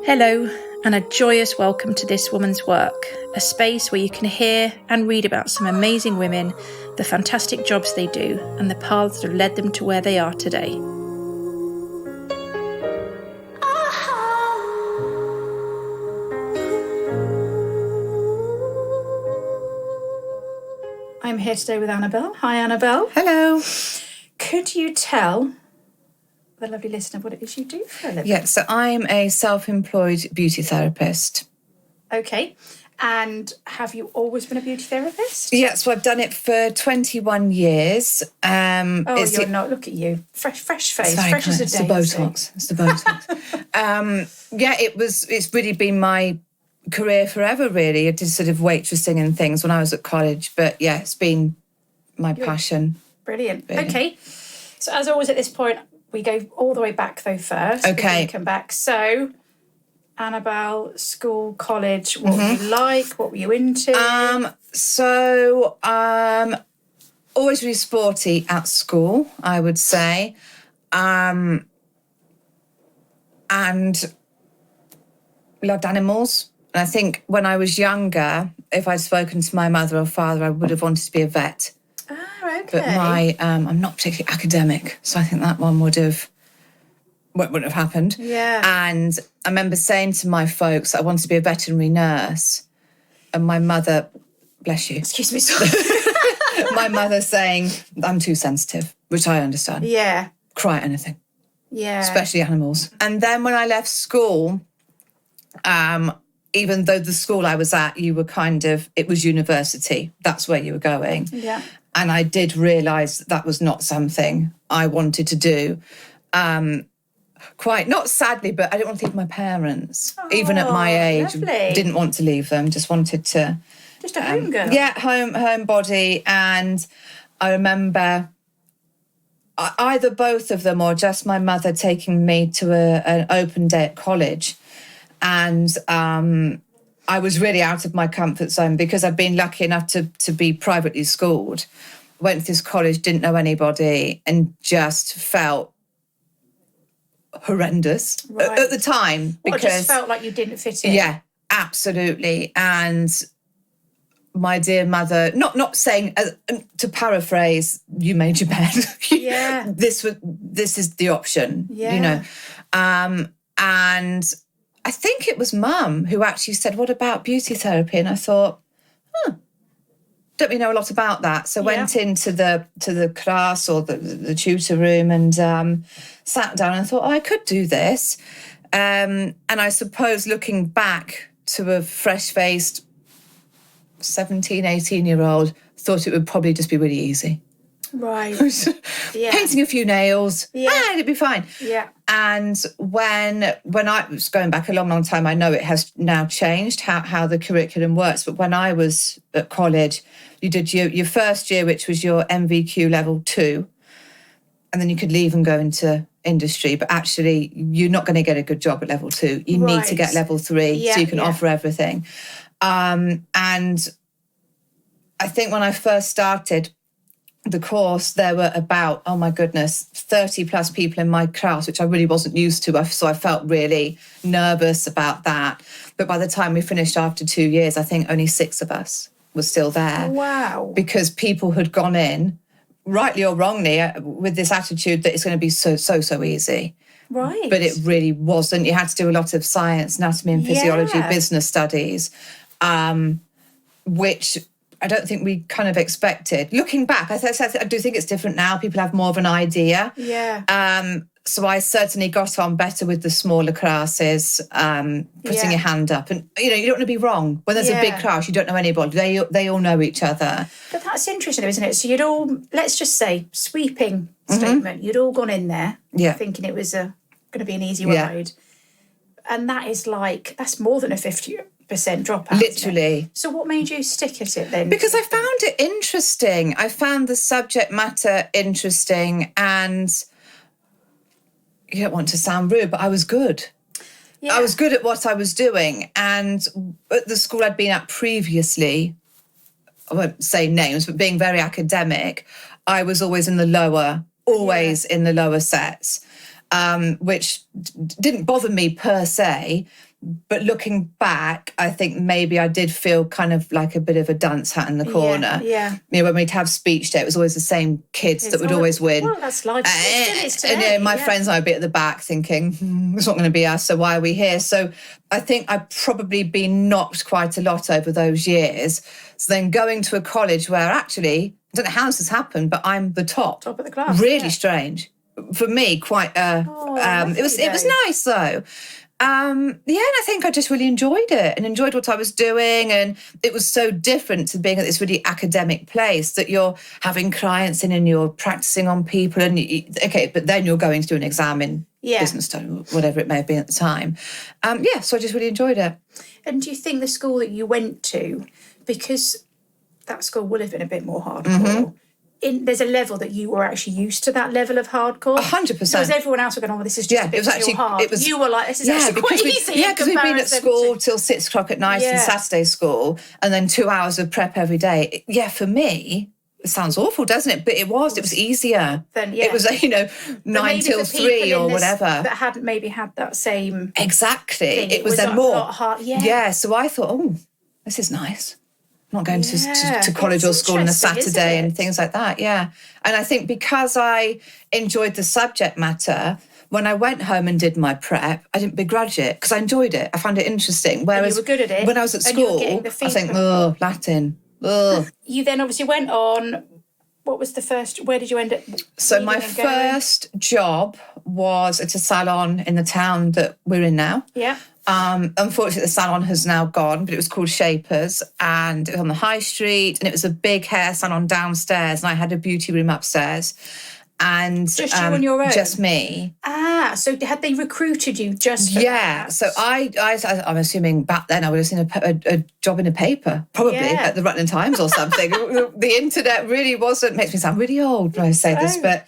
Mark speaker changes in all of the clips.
Speaker 1: Hello, and a joyous welcome to This Woman's Work, a space where you can hear and read about some amazing women, the fantastic jobs they do, and the paths that have led them to where they are today. I'm here today with Annabelle. Hi, Annabelle.
Speaker 2: Hello.
Speaker 1: Could you tell the lovely listener what it is you do for a living?
Speaker 2: Yeah, so I'm a self-employed beauty therapist.
Speaker 1: Okay. And have you always been a beauty therapist?
Speaker 2: Yeah, so I've done it for 21 years.
Speaker 1: You're not. Look at you. Fresh face. Fresh as a
Speaker 2: It's
Speaker 1: daisy.
Speaker 2: the Botox. It's the Botox. It's really been my career forever, really. I did sort of waitressing and things when I was at college. But yeah, it's been my passion.
Speaker 1: Brilliant.
Speaker 2: Really.
Speaker 1: Okay. So as always at this point, we go all the way back though first.
Speaker 2: Okay.
Speaker 1: Come back. So, Annabelle, school, college, what were you like? What were you into?
Speaker 2: Always really sporty at school, I would say. And loved animals. And I think when I was younger, if I'd spoken to my mother or father, I would have wanted to be a vet.
Speaker 1: Oh, okay.
Speaker 2: But I'm not particularly academic, so I think that one wouldn't have happened.
Speaker 1: Yeah.
Speaker 2: And I remember saying to my folks I wanted to be a veterinary nurse, and my mother, bless you,
Speaker 1: Excuse me, sorry.
Speaker 2: my mother saying I'm too sensitive, which I understand.
Speaker 1: Yeah.
Speaker 2: Cry at anything.
Speaker 1: Yeah.
Speaker 2: Especially animals. And then when I left school, even though the school I was at, it was university. That's where you were going.
Speaker 1: Yeah.
Speaker 2: And I did realise that was not something I wanted to do. Quite, not sadly, but I didn't want to leave my parents. Even at my age,
Speaker 1: lovely.
Speaker 2: Didn't want to leave them, just wanted to...
Speaker 1: Just a home girl.
Speaker 2: Yeah, homebody. And I remember either both of them or just my mother taking me to an open day at college. And I was really out of my comfort zone because I'd been lucky enough to be privately schooled. Went to this college, didn't know anybody, and just felt horrendous at the time.
Speaker 1: Because just felt like you didn't fit in.
Speaker 2: Yeah, absolutely. And my dear mother, not saying, to paraphrase, you made your bed.
Speaker 1: Yeah.
Speaker 2: This is the option,
Speaker 1: Yeah.
Speaker 2: And I think it was Mum who actually said, what about beauty therapy? And I thought, don't really know a lot about that. So went into the class or the tutor room and sat down and thought, I could do this. And I suppose looking back to a fresh-faced 17, 18-year-old, thought it would probably just be really easy.
Speaker 1: Right. Yeah.
Speaker 2: Painting a few nails, it'd be fine.
Speaker 1: Yeah.
Speaker 2: And when I was going back a long, long time, I know it has now changed how the curriculum works. But when I was at college, you did your first year, which was your MVQ level 2, and then you could leave and go into industry. But actually, you're not going to get a good job at level 2. You need to get level 3 so you can offer everything. And I think when I first started the course, there were about, 30 plus people in my class, which I really wasn't used to. So I felt really nervous about that. But by the time we finished after 2 years, I think only 6 of us were still there.
Speaker 1: Wow.
Speaker 2: Because people had gone in, rightly or wrongly, with this attitude that it's going to be so easy.
Speaker 1: Right.
Speaker 2: But it really wasn't. You had to do a lot of science, anatomy and physiology, business studies, which I don't think we kind of expected. Looking back, I do think it's different now. People have more of an idea.
Speaker 1: Yeah.
Speaker 2: So I certainly got on better with the smaller classes, putting your hand up. And, you don't want to be wrong. When there's a big class, you don't know anybody. They all know each other.
Speaker 1: But that's interesting, isn't it? So you'd all, let's just say, sweeping statement, you'd all gone in there thinking it was going to be an easy ride. And that's more than a 50% dropout.
Speaker 2: Literally.
Speaker 1: So what made you stick at it then?
Speaker 2: Because I found it interesting. I found the subject matter interesting, and you don't want to sound rude, but I was good. Yeah. I was good at what I was doing. And at the school I'd been at previously, I won't say names, but being very academic, I was always in the lower sets, which didn't bother me per se. But looking back, I think maybe I did feel kind of like a bit of a dunce hat in the corner.
Speaker 1: Yeah.
Speaker 2: You know, when we'd have speech day, it was always the same kids that would always win.
Speaker 1: Well, that's life.
Speaker 2: And you know, my friends and I would be at the back thinking, it's not going to be us, so why are we here? So I think I've probably been knocked quite a lot over those years. So then going to a college where actually, I don't know how this has happened, but I'm the top.
Speaker 1: Top of the class.
Speaker 2: Really strange. For me, quite it was nice though. And I think I just really enjoyed it and enjoyed what I was doing. And it was so different to being at this really academic place that you're having clients in and you're practicing on people. And but then you're going to do an exam in business study, whatever it may have been at the time. So I just really enjoyed it.
Speaker 1: And do you think the school that you went to, because that school would have been a bit more hardcore, there's a level that you were actually used to that level of hardcore?
Speaker 2: 100%.
Speaker 1: Because everyone else was going, this is just a bit too hard. You were like, this is actually quite easy.
Speaker 2: Because we've been at school till 6 o'clock at night in Saturday school, and then 2 hours of prep every day. Yeah, for me, it sounds awful, doesn't it? But it was easier. It was, 9 till 3 or whatever.
Speaker 1: That hadn't maybe had that same
Speaker 2: Exactly.
Speaker 1: thing.
Speaker 2: It was then more.
Speaker 1: A lot hard.
Speaker 2: Yeah, so I thought, this is nice. Not going to college or school on a Saturday and things like that, And I think because I enjoyed the subject matter, when I went home and did my prep, I didn't begrudge it because I enjoyed it. I found it interesting. Whereas
Speaker 1: you were good at it,
Speaker 2: when I was at school, I think, Latin.
Speaker 1: You then obviously went on, what was the first, where did you end up?
Speaker 2: So my first job was at a salon in the town that we're in now.
Speaker 1: Yeah.
Speaker 2: Unfortunately, the salon has now gone, but it was called Shapers, and it was on the high street, and it was a big hair salon downstairs, and I had a beauty room upstairs. And
Speaker 1: just you on your own?
Speaker 2: Just me.
Speaker 1: So had they recruited you just for that?
Speaker 2: So I'm assuming back then I would have seen a job in a paper, probably at the Rutland Times or something. The internet really makes me sound really old when I say this, but...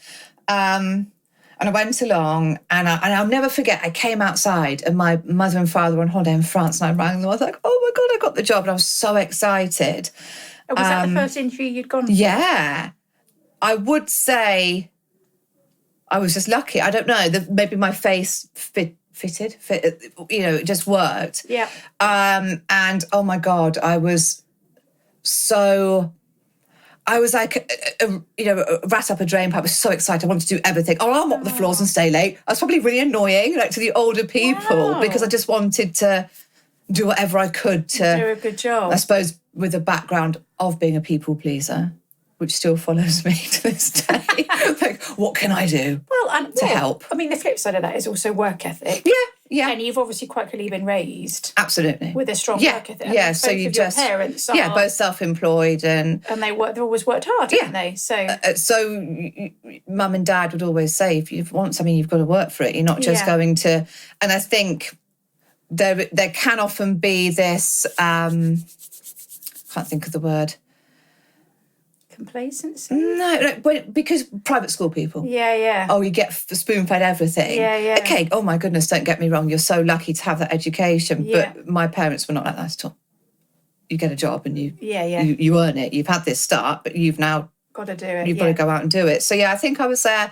Speaker 2: And I went along, and I'll never forget, I came outside and my mother and father were on holiday in France, and I rang them. I was like, oh my God, I got the job. And I was so excited.
Speaker 1: Was that the first interview you'd gone for?
Speaker 2: Yeah. I would say I was just lucky. I don't know. Maybe my face fitted, it just worked.
Speaker 1: Yeah.
Speaker 2: And oh my God, I was like, a rat up a drain pipe. I was so excited. I wanted to do everything. I'll mop the floors and stay late. I was probably really annoying, to the older people, because I just wanted to do whatever I could to
Speaker 1: do a good job.
Speaker 2: I suppose with a background of being a people pleaser, which still follows me to this day. Like, what can I do to help?
Speaker 1: I mean, the flip side of that is also work ethic.
Speaker 2: Yeah.
Speaker 1: And you've obviously quite clearly been raised.
Speaker 2: Absolutely.
Speaker 1: With a strong work ethic.
Speaker 2: Yeah, so you just...
Speaker 1: your parents are...
Speaker 2: Yeah, both self-employed and...
Speaker 1: And they always worked hard, didn't they?
Speaker 2: So mum and dad would always say, if you want something, you've got to work for it. You're not just going to... And I think there can often be this... can't think of the word...
Speaker 1: Complacency?
Speaker 2: No, because private school people.
Speaker 1: Yeah.
Speaker 2: Oh, you get spoon-fed everything.
Speaker 1: Yeah.
Speaker 2: Okay, oh my goodness, don't get me wrong, you're so lucky to have that education.
Speaker 1: Yeah.
Speaker 2: But my parents were not like that at all. You get a job and you earn it. You've had this start, but you've now
Speaker 1: got to do it.
Speaker 2: You've got to go out and do it. So I think I was there.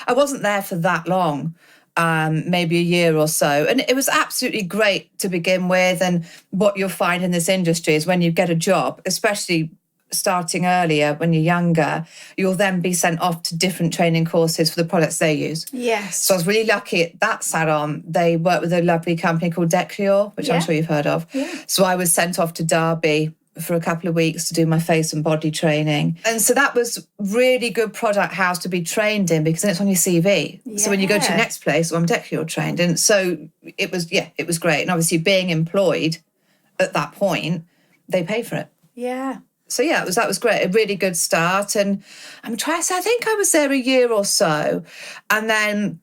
Speaker 2: I wasn't there for that long. Maybe a year or so. And it was absolutely great to begin with. And what you'll find in this industry is when you get a job, especially starting earlier when you're younger, you'll then be sent off to different training courses for the products they use.
Speaker 1: Yes.
Speaker 2: So I was really lucky at that salon. They work with a lovely company called Declior, which I'm sure you've heard of.
Speaker 1: Yeah.
Speaker 2: So I was sent off to Derby for a couple of weeks to do my face and body training. And so that was really good product house to be trained in, because then it's on your CV. Yeah. So when you go to the next place, I'm Declior trained. And so it was great. And obviously being employed at that point, they pay for it.
Speaker 1: Yeah.
Speaker 2: So that was great, a really good start. And I'm trying to say, I think I was there a year or so. And then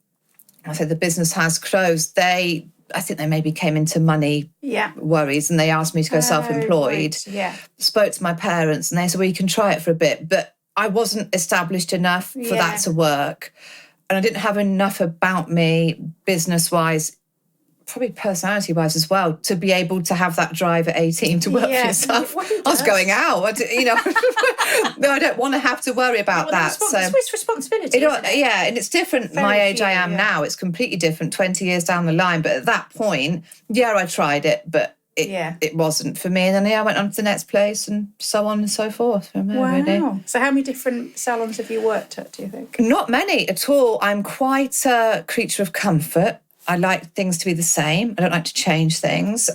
Speaker 2: I said the business has closed. I think they maybe came into money worries, and they asked me to go self-employed.
Speaker 1: Right. Yeah.
Speaker 2: Spoke to my parents and they said, well, you can try it for a bit. But I wasn't established enough for that to work. And I didn't have enough about me business-wise probably personality-wise as well, to be able to have that drive at 18 to work for yourself. I was going out, no, I don't want to have to worry about that.
Speaker 1: It's responsibility, isn't it?
Speaker 2: Yeah, and it's different. My age I am now, it's completely different 20 years down the line. But at that point, I tried it, but it wasn't for me. And then I went on to the next place and so on and so forth.
Speaker 1: Wow. Really. So how many different salons have you worked at, do you think?
Speaker 2: Not many at all. I'm quite a creature of comfort. I like things to be the same. I don't like to change things.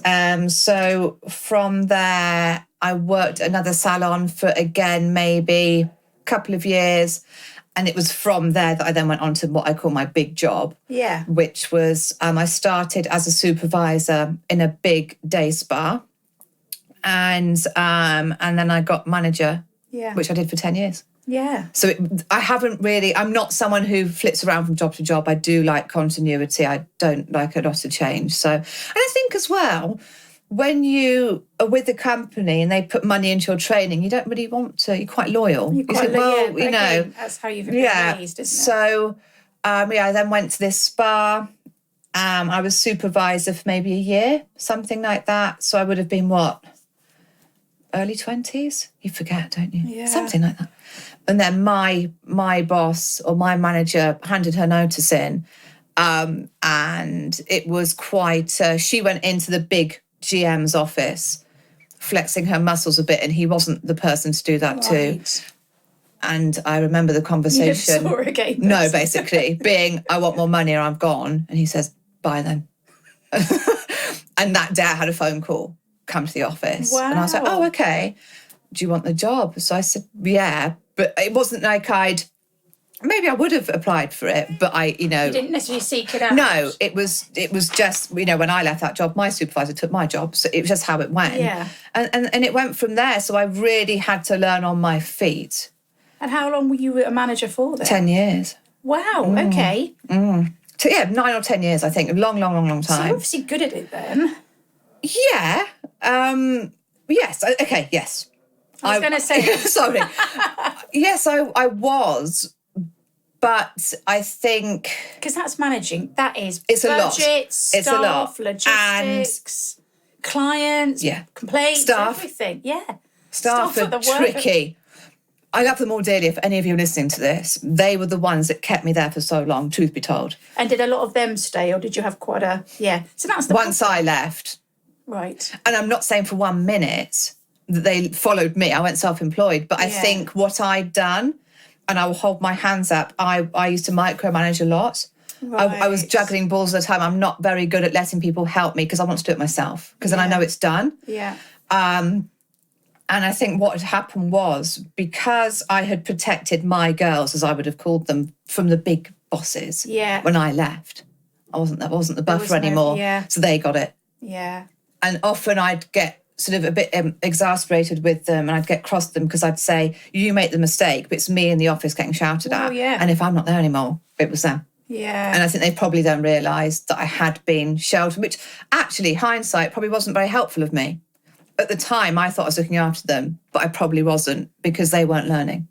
Speaker 2: So from there, I worked at another salon for, again, maybe a couple of years. And it was from there that I then went on to what I call my big job.
Speaker 1: Yeah.
Speaker 2: Which was, I started as a supervisor in a big day spa. And then I got manager, which I did for 10 years.
Speaker 1: Yeah.
Speaker 2: So I'm not someone who flits around from job to job. I do like continuity. I don't like a lot of change. So, and I think as well, when you are with a company and they put money into your training, you don't really want to. You're quite loyal.
Speaker 1: You're quite loyal. That's how you've been raised, isn't it?
Speaker 2: So, I then went to this spa. I was supervisor for maybe a year, something like that. So I would have been early 20s? You forget, don't you?
Speaker 1: Yeah.
Speaker 2: Something like that. And then my boss or my manager handed her notice in, and it was quite. She went into the big GM's office, flexing her muscles a bit, and he wasn't the person to do that too. And I remember the conversation.
Speaker 1: You just saw her again.
Speaker 2: No, basically being, I want more money or I'm gone. And he says, bye then. And that day I had a phone call, come to the office.
Speaker 1: Wow.
Speaker 2: And I was like, oh, okay. Do you want the job? So I said, yeah. But it wasn't like maybe I would have applied for it, but
Speaker 1: You didn't necessarily seek it out.
Speaker 2: No, it was just, when I left that job, my supervisor took my job. So it was just how it went.
Speaker 1: Yeah.
Speaker 2: And it went from there. So I really had to learn on my feet.
Speaker 1: And how long were you a manager for then?
Speaker 2: 10 years.
Speaker 1: Wow, okay.
Speaker 2: So 9 or 10 years, I think. A long time.
Speaker 1: So you're obviously good at it then.
Speaker 2: Yeah. Yes. Okay, yes.
Speaker 1: I was going to say...
Speaker 2: Sorry. Yes, I was. But I think...
Speaker 1: Because that's managing. That is
Speaker 2: it's
Speaker 1: budgets,
Speaker 2: a lot.
Speaker 1: Staff, logistics, clients, complaints, everything. Yeah.
Speaker 2: Staff are tricky. I love them all dearly. If any of you are listening to this, they were the ones that kept me there for so long, truth be told.
Speaker 1: And did a lot of them stay, or did you have quite a... Yeah. So that's the...
Speaker 2: Once I left.
Speaker 1: Right.
Speaker 2: And I'm not saying for 1 minute that they followed me. I went self-employed. But I think what I'd done, and I will hold my hands up, I used to micromanage a lot. Right. I was juggling balls at the time. I'm not very good at letting people help me because I want to do it myself. Because then I know it's done.
Speaker 1: Yeah.
Speaker 2: And I think what had happened was, because I had protected my girls, as I would have called them, from the big bosses when I left, I wasn't the buffer anymore. So they got it.
Speaker 1: Yeah.
Speaker 2: And often I'd get sort of a bit exasperated with them, and I'd get cross with them because I'd say, you make the mistake, but it's me in the office getting shouted at.
Speaker 1: Yeah.
Speaker 2: And if I'm not there anymore, it was them.
Speaker 1: Yeah.
Speaker 2: And I think they probably then realised that I had been sheltered, which actually, hindsight, probably wasn't very helpful of me. At the time, I thought I was looking after them, but I probably wasn't, because they weren't learning.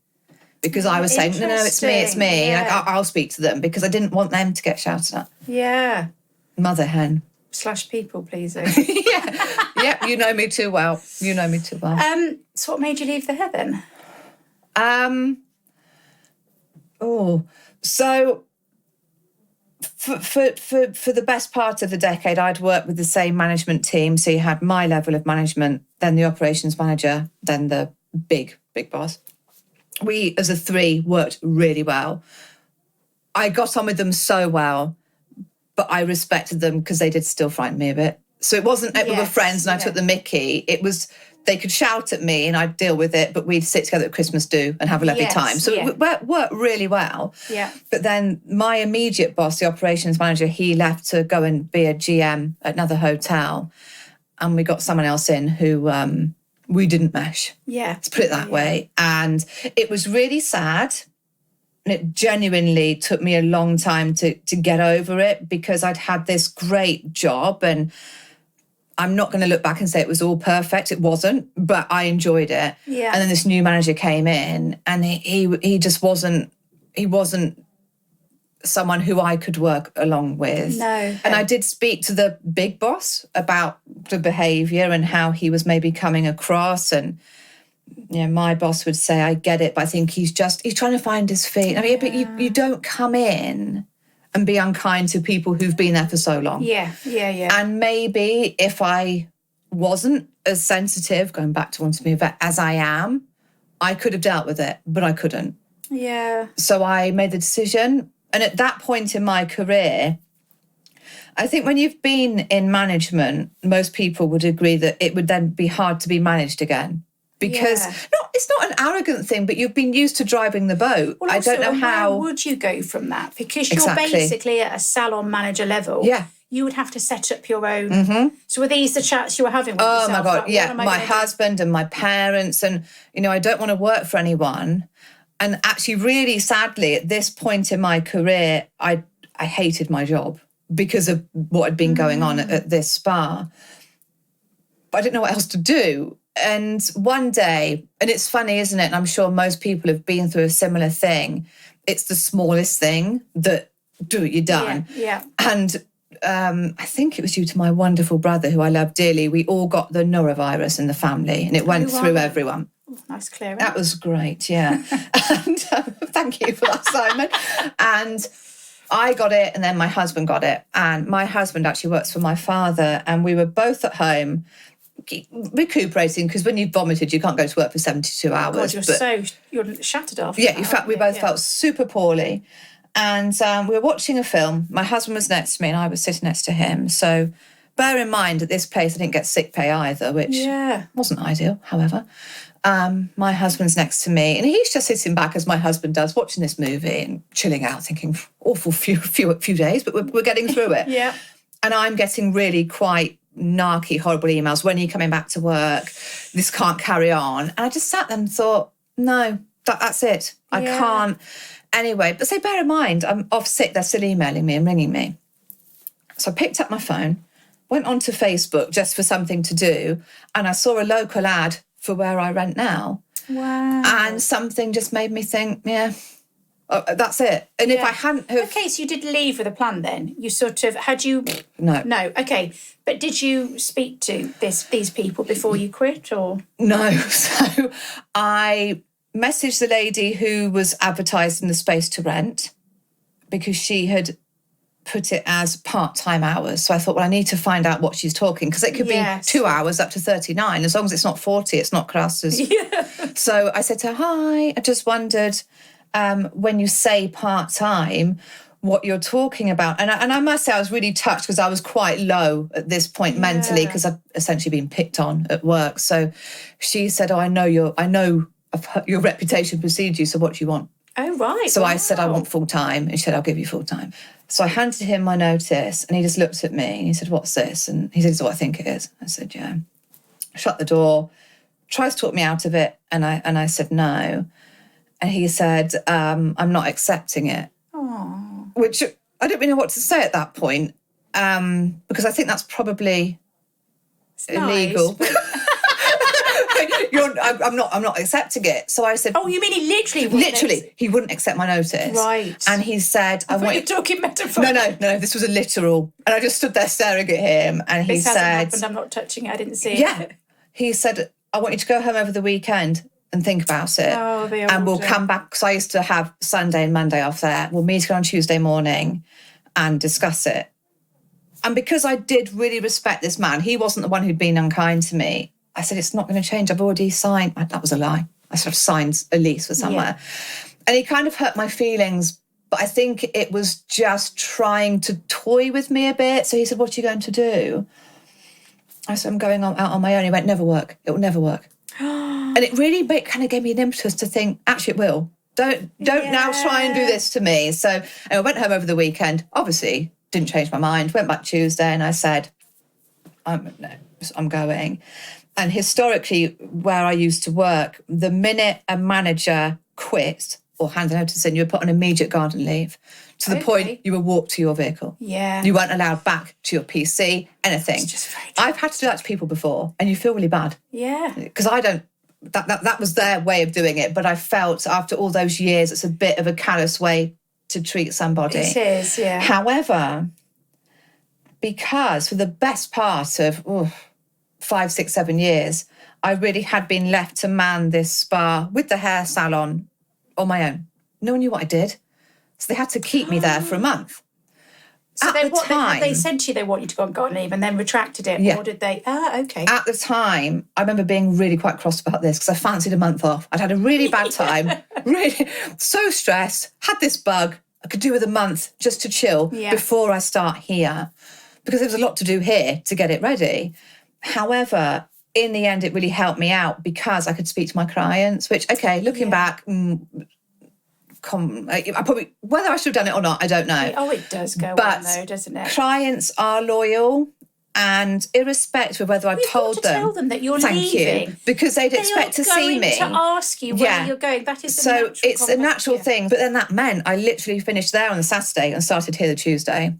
Speaker 2: Because I was saying, no, it's me.
Speaker 1: Yeah.
Speaker 2: Like, I'll speak to them, because I didn't want them to get shouted at.
Speaker 1: Yeah.
Speaker 2: Mother hen.
Speaker 1: / people pleaser.
Speaker 2: Yeah, you know me too well.
Speaker 1: So what made you leave there then?
Speaker 2: So for the best part of the decade, I'd worked with the same management team. So you had my level of management, then the operations manager, then the big boss. We, as a three, worked really well. I got on with them so well, but I respected them because they did still frighten me a bit. So it wasn't we were friends and I took the mickey. It was, they could shout at me and I'd deal with it, but we'd sit together at Christmas do and have a lovely time. So it worked really well.
Speaker 1: Yeah.
Speaker 2: But then my immediate boss, the operations manager, he left to go and be a GM at another hotel. And we got someone else in who we didn't mesh.
Speaker 1: Yeah.
Speaker 2: Let's put it that way. And it was really sad. And it genuinely took me a long time to get over it, because I'd had this great job, and I'm not going to look back and say it was all perfect. It wasn't, but I enjoyed it.
Speaker 1: Yeah.
Speaker 2: And then this new manager came in, and he just wasn't, someone who I could work along with.
Speaker 1: No.
Speaker 2: And I did speak to the big boss about the behaviour and how he was maybe coming across. And, my boss would say, I get it, but I think he's trying to find his feet. I mean, but you don't come in and be unkind to people who've been there for so long.
Speaker 1: Yeah.
Speaker 2: And maybe if I wasn't as sensitive, going back to wanting to be a vet, as I am, I could have dealt with it, but I couldn't.
Speaker 1: Yeah.
Speaker 2: So I made the decision. And at that point in my career, I think when you've been in management, most people would agree that it would then be hard to be managed again. Because it's not an arrogant thing, but you've been used to driving the boat.
Speaker 1: Well,
Speaker 2: I don't know how.
Speaker 1: Where would you go from that? Because you're
Speaker 2: Exactly.
Speaker 1: basically at a salon manager level.
Speaker 2: Yeah.
Speaker 1: You would have to set up your own. So were these the chats you were having with yourself?
Speaker 2: Oh my God,
Speaker 1: like,
Speaker 2: yeah. My husband and my parents, and, I don't want to work for anyone. And actually, really sadly, at this point in my career, I hated my job because of what had been going on at this spa. But I didn't know what else to do. And one day, and it's funny, isn't it? And I'm sure most people have been through a similar thing. It's the smallest thing that do it, you're done.
Speaker 1: Yeah.
Speaker 2: And I think it was due to my wonderful brother, who I love dearly. We all got the norovirus in the family, and it went through everyone.
Speaker 1: Oh, nice clearing.
Speaker 2: That was great, yeah. And thank you for that, Simon. And I got it, and then my husband got it. And my husband actually works for my father, and we were both at home recuperating, because when you've vomited, you can't go to work for 72 hours.
Speaker 1: God, you're shattered after.
Speaker 2: Yeah, in fact, we both felt super poorly. And we were watching a film. My husband was next to me and I was sitting next to him. So bear in mind, at this place, I didn't get sick pay either, which wasn't ideal, however. My husband's next to me and he's just sitting back, as my husband does, watching this movie and chilling out, thinking, awful few days, but we're getting through it.
Speaker 1: Yeah.
Speaker 2: And I'm getting really quite narky, horrible emails. When are you coming back to work? This can't carry on. And I just sat there and thought, no, that's it. I can't. Anyway, but so bear in mind, I'm off sick. They're still emailing me and ringing me. So I picked up my phone, went onto Facebook just for something to do, and I saw a local ad for where I rent now.
Speaker 1: Wow.
Speaker 2: And something just made me think, that's it. And if I hadn't have...
Speaker 1: Okay, so you did leave with a plan then? You sort of, had you...
Speaker 2: No.
Speaker 1: No, okay. But did you speak to these people before you quit, or...?
Speaker 2: No. So I messaged the lady who was advertising the space to rent, because she had put it as part-time hours. So I thought, well, I need to find out what she's talking, because it could be 2 hours up to 39. As long as it's not 40, it's not classed as...
Speaker 1: Yeah.
Speaker 2: So I said to her, hi, I just wondered... when you say part-time, what you're talking about. And I must say I was really touched, because I was quite low at this point mentally, because I've essentially been picked on at work. So she said, I know your reputation precedes you, so what do you want?
Speaker 1: Oh, right.
Speaker 2: So I said, I want full-time. And she said, I'll give you full-time. So I handed him my notice and he just looked at me and he said, what's this? And he said, it's what I think it is. I said, yeah. Shut the door, tries to talk me out of it. And I said, no. And he said, I'm not accepting it.
Speaker 1: Aww.
Speaker 2: Which I don't really know what to say at that point, because I think that's probably illegal.
Speaker 1: Nice,
Speaker 2: I'm not accepting it. So I said,
Speaker 1: oh, you mean he literally wouldn't?
Speaker 2: He wouldn't accept my notice.
Speaker 1: Right.
Speaker 2: And he said,
Speaker 1: I thought you were talking metaphor.
Speaker 2: No, this was a literal. And I just stood there staring at him, and he said,
Speaker 1: happened, I'm not touching it, I didn't see it.
Speaker 2: Yeah. He said, I want you to go home over the weekend and think about it.
Speaker 1: Oh,
Speaker 2: and we'll come back, because I used to have Sunday and Monday off there. We'll meet on Tuesday morning and discuss it. And because I did really respect this man, he wasn't the one who'd been unkind to me. I said, it's not going to change. I've already signed. That was a lie. I sort of signed a lease for somewhere. Yeah. And he kind of hurt my feelings, but I think it was just trying to toy with me a bit. So he said, what are you going to do? I said, I'm going out on my own. He went, never work. It will never work. And it really kind of gave me an impetus to think, actually, it will. Don't now try and do this to me. So I went home over the weekend. Obviously, didn't change my mind. Went back Tuesday and I said, I'm going. And historically, where I used to work, the minute a manager quit or handed notice in, you were put on immediate garden leave, to the point you were walked to your vehicle.
Speaker 1: Yeah.
Speaker 2: You weren't allowed back to your PC, anything.
Speaker 1: It's just very
Speaker 2: I've had to do that to people before, and you feel really bad.
Speaker 1: Yeah.
Speaker 2: Because I don't, that was their way of doing it, but I felt after all those years, it's a bit of a callous way to treat somebody.
Speaker 1: It is, yeah.
Speaker 2: However, because for the best part of 5, 6, 7 years, I really had been left to man this spa with the hair salon on my own. No one knew what I did. So they had to keep me there for a month.
Speaker 1: So they said to you they want you to go on garden leave and then retracted it?
Speaker 2: Yeah.
Speaker 1: Or did they? Okay.
Speaker 2: At the time, I remember being really quite cross about this because I fancied a month off. I'd had a really bad time, really so stressed, had this bug. I could do with a month just to chill before I start here because there was a lot to do here to get it ready. However, in the end, it really helped me out because I could speak to my clients, which, okay, looking back... I probably, whether I should have done it or not, I don't know.
Speaker 1: Oh, it does go on though, doesn't it?
Speaker 2: Clients are loyal, and irrespective of whether I've told them,
Speaker 1: tell them that you're
Speaker 2: thank
Speaker 1: leaving,
Speaker 2: you, because they'd expect to see me.
Speaker 1: To ask you where you're going. That is
Speaker 2: so it's a natural thing. But then that meant I literally finished there on the Saturday and started here the Tuesday.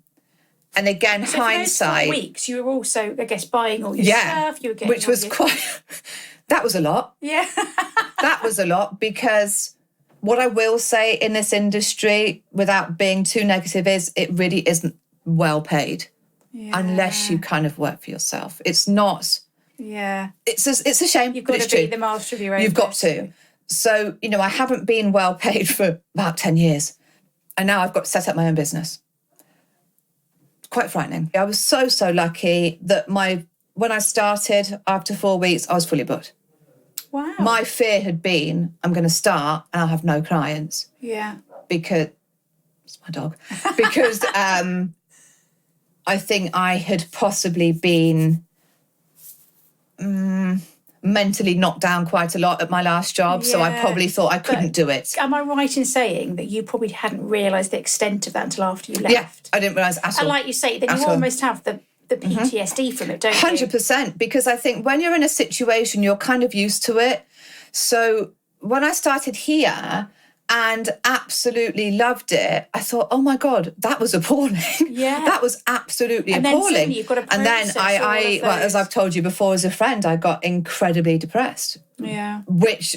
Speaker 2: And again,
Speaker 1: so
Speaker 2: hindsight.
Speaker 1: For those 4 weeks, you were also, I guess, buying all your stuff. You were getting
Speaker 2: which was quite. That was a lot.
Speaker 1: Yeah,
Speaker 2: that was a lot because. What I will say in this industry, without being too negative, is it really isn't well paid unless you kind of work for yourself. It's not.
Speaker 1: Yeah.
Speaker 2: It's a shame.
Speaker 1: You've got to be the master of your own.
Speaker 2: You've got to. So, I haven't been well paid for about 10 years. And now I've got to set up my own business. Quite frightening. I was so lucky that when I started, after 4 weeks, I was fully booked.
Speaker 1: Wow.
Speaker 2: My fear had been, I'm going to start and I'll have no clients.
Speaker 1: Yeah.
Speaker 2: Because, it's my dog, because I think I had possibly been mentally knocked down quite a lot at my last job. So I probably thought I couldn't do it.
Speaker 1: Am I right in saying that you probably hadn't realised the extent of that until after you left?
Speaker 2: Yeah, I didn't realise at all.
Speaker 1: And like you say, then you almost have the PTSD from it, don't you?
Speaker 2: 100%, because I think when you're in a situation, you're kind of used to it. So when I started here and absolutely loved it, I thought, oh my God, that was appalling.
Speaker 1: Yeah.
Speaker 2: That was absolutely appalling.
Speaker 1: And then suddenly you've got to process
Speaker 2: well, as I've told you before, as a friend, I got incredibly depressed.
Speaker 1: Yeah.
Speaker 2: Which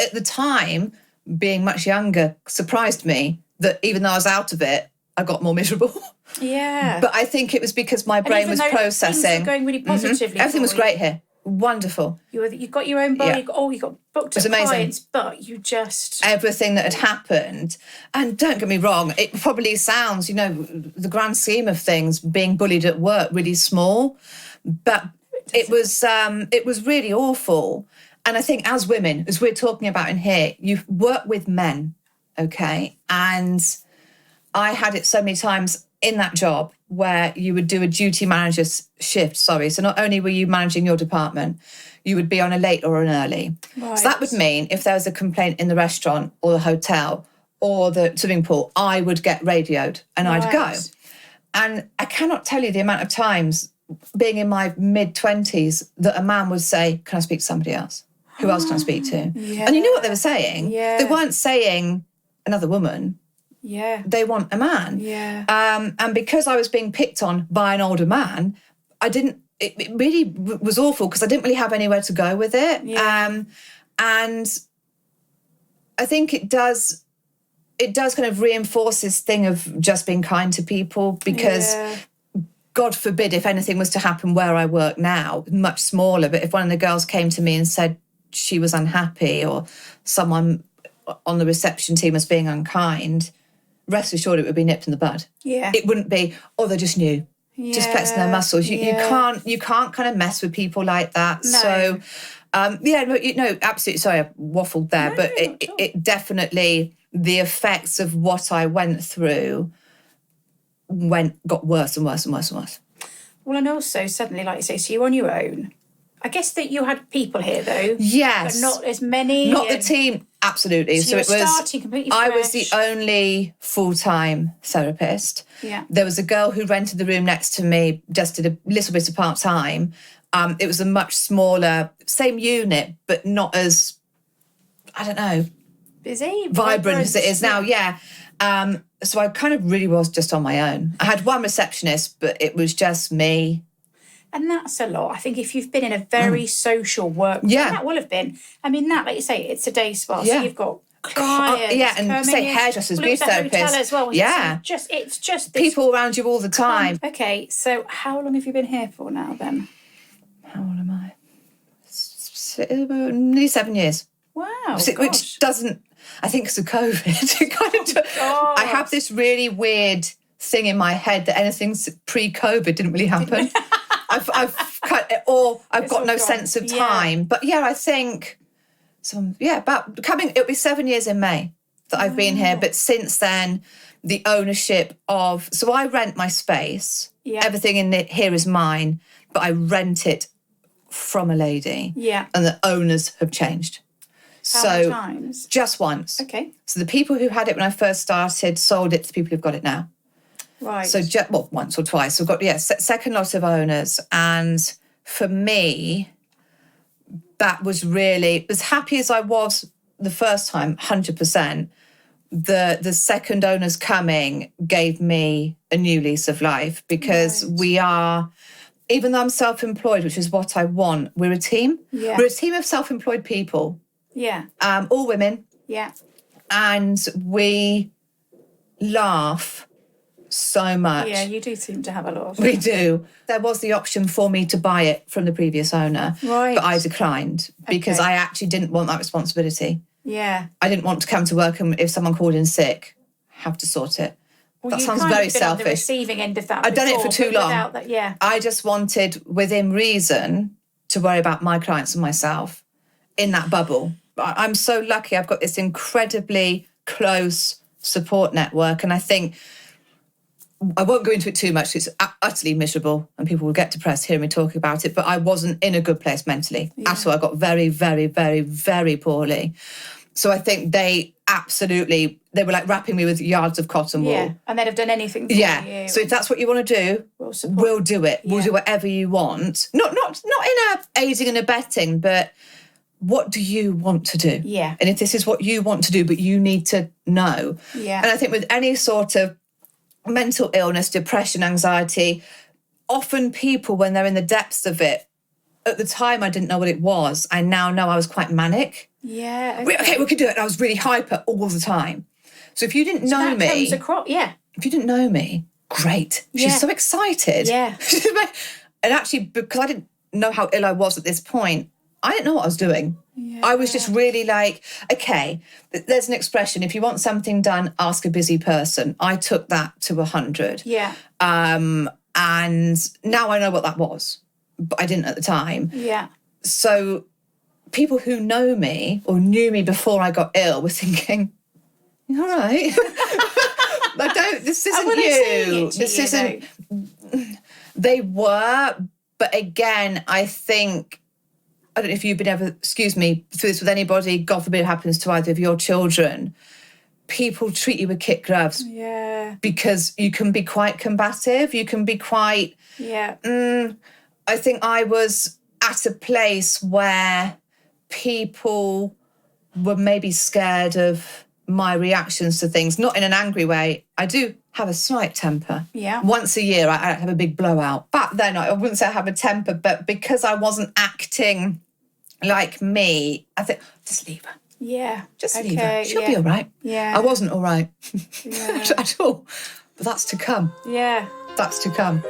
Speaker 2: at the time, being much younger, surprised me that even though I was out of it, I got more miserable.
Speaker 1: Yeah.
Speaker 2: But I think it was because my brain was processing.
Speaker 1: Things were going really positively.
Speaker 2: Everything was great here. Wonderful.
Speaker 1: You got your own bar, you got booked at clients, but you just...
Speaker 2: Everything that had happened. And don't get me wrong, it probably sounds, the grand scheme of things, being bullied at work, really small. But it was really awful. And I think as women, as we're talking about in here, you work with men, okay? And I had it so many times in that job where you would do a duty manager's shift, So not only were you managing your department, you would be on a late or an early. Right. So that would mean if there was a complaint in the restaurant or the hotel or the swimming pool, I would get radioed and I'd go. And I cannot tell you the amount of times being in my mid-20s that a man would say, can I speak to somebody else? Who else can I speak to? Yeah. And you knew what they were saying. Yeah. They weren't saying another woman.
Speaker 1: Yeah.
Speaker 2: They want a man.
Speaker 1: Yeah.
Speaker 2: And because I was being picked on by an older man, it really was awful because I didn't really have anywhere to go with it. Yeah. And I think it does kind of reinforce this thing of just being kind to people because God forbid if anything was to happen where I work now, much smaller, but if one of the girls came to me and said she was unhappy or someone on the reception team was being unkind, rest assured it would be nipped in the bud. Yeah. It wouldn't be, they're just new. Yeah. Just flexing their muscles. You can't kind of mess with people like that. No. So, absolutely. Sorry, I waffled there, but it definitely, the effects of what I went through got worse and worse and worse and worse.
Speaker 1: Well, and also suddenly, like you say, so you're on your own. I guess that you had people here though.
Speaker 2: Yes.
Speaker 1: But not as many.
Speaker 2: Not the team. Absolutely.
Speaker 1: So it was starting completely fresh.
Speaker 2: I was the only full-time therapist.
Speaker 1: Yeah.
Speaker 2: There was a girl who rented the room next to me, just did a little bit of part-time. It was a much smaller, same unit, but not as, I don't know,
Speaker 1: busy,
Speaker 2: vibrant as it is now. Yeah. So I kind of really was just on my own. I had one receptionist, but it was just me.
Speaker 1: And that's a lot. I think if you've been in a very social work, that will have been. I mean, that, like you say, it's a day spa. So you've got clients
Speaker 2: and say hairdressers, beauty therapists
Speaker 1: as well. It's just this...
Speaker 2: people around you all the time.
Speaker 1: Okay, so how long have you been here for now then?
Speaker 2: How old am I? Nearly 7 years.
Speaker 1: Wow,
Speaker 2: which doesn't, I think because of COVID, it kind of I have this really weird thing in my head that anything pre-COVID didn't really happen. I've got no sense of time. But I think it'll be 7 years in May that I've been here. But since then, the ownership of, so I rent my space. Yeah. Everything in here is mine, but I rent it from a lady. Yeah. And the owners have changed.
Speaker 1: How many times?
Speaker 2: Just once.
Speaker 1: Okay.
Speaker 2: So the people who had it when I first started sold it to the people who've got it now.
Speaker 1: Right.
Speaker 2: So once or twice. So I've got second lot of owners, and for me, that was really, as happy as I was the first time, 100%. The second owners coming gave me a new lease of life, because we are, even though I'm self-employed, which is what I want, we're a team. Yeah. We're a team of self-employed people.
Speaker 1: Yeah.
Speaker 2: All women.
Speaker 1: Yeah.
Speaker 2: And we laugh so much.
Speaker 1: Yeah, you do seem to have a lot of...
Speaker 2: We do. There was the option for me to buy it from the previous owner. Right. But I declined because I actually didn't want that responsibility.
Speaker 1: Yeah.
Speaker 2: I didn't want to come to work and if someone called in sick, have to sort it.
Speaker 1: Well,
Speaker 2: that sounds very selfish.
Speaker 1: On the receiving end of that.
Speaker 2: I'd done it for too long.
Speaker 1: That,
Speaker 2: I just wanted, within reason, to worry about my clients and myself in that bubble. I'm so lucky. I've got this incredibly close support network, and I think I won't go into it too much. It's utterly miserable and people will get depressed hearing me talk about it, but I wasn't in a good place mentally at all. I got very, very, very, very poorly. So I think they were like wrapping me with yards of cotton wool. Yeah,
Speaker 1: and they'd have done anything for you.
Speaker 2: So if that's what you want to do, we'll do it. We'll do whatever you want. Not in a aiding and abetting, but what do you want to do?
Speaker 1: Yeah.
Speaker 2: And if this is what you want to do, but you need to know. Yeah. And I think with any sort of mental illness, depression, anxiety, often people, when they're in the depths of it, at the time I didn't know what it was. I now know I was quite manic.
Speaker 1: Yeah.
Speaker 2: Okay, we could do it. And I was really hyper all the time. So if you didn't know me... If you didn't know me, great. She's so excited.
Speaker 1: Yeah.
Speaker 2: And actually, because I didn't know how ill I was at this point, I didn't know what I was doing. Yeah. I was just really like, okay, there's an expression, if you want something done, ask a busy person. I took that to 100.
Speaker 1: Yeah.
Speaker 2: And now I know what that was, but I didn't at the time.
Speaker 1: Yeah.
Speaker 2: So people who know me or knew me before I got ill were thinking, all right. This isn't you. This isn't... They were, but again, I think... I don't know if you've been ever, through this with anybody, God forbid it happens to either of your children, people treat you with kid gloves.
Speaker 1: Yeah.
Speaker 2: Because you can be quite combative, you can be quite...
Speaker 1: Yeah.
Speaker 2: I think I was at a place where people were maybe scared of my reactions to things, not in an angry way. I do have a slight temper.
Speaker 1: Yeah.
Speaker 2: Once a year, I have a big blowout. Back then, I wouldn't say I have a temper, but because I wasn't acting like me, I think, just leave her.
Speaker 1: Yeah.
Speaker 2: Just leave her. She'll be all right.
Speaker 1: Yeah.
Speaker 2: I wasn't all right at all. But that's to come.
Speaker 1: Yeah.
Speaker 2: That's to come.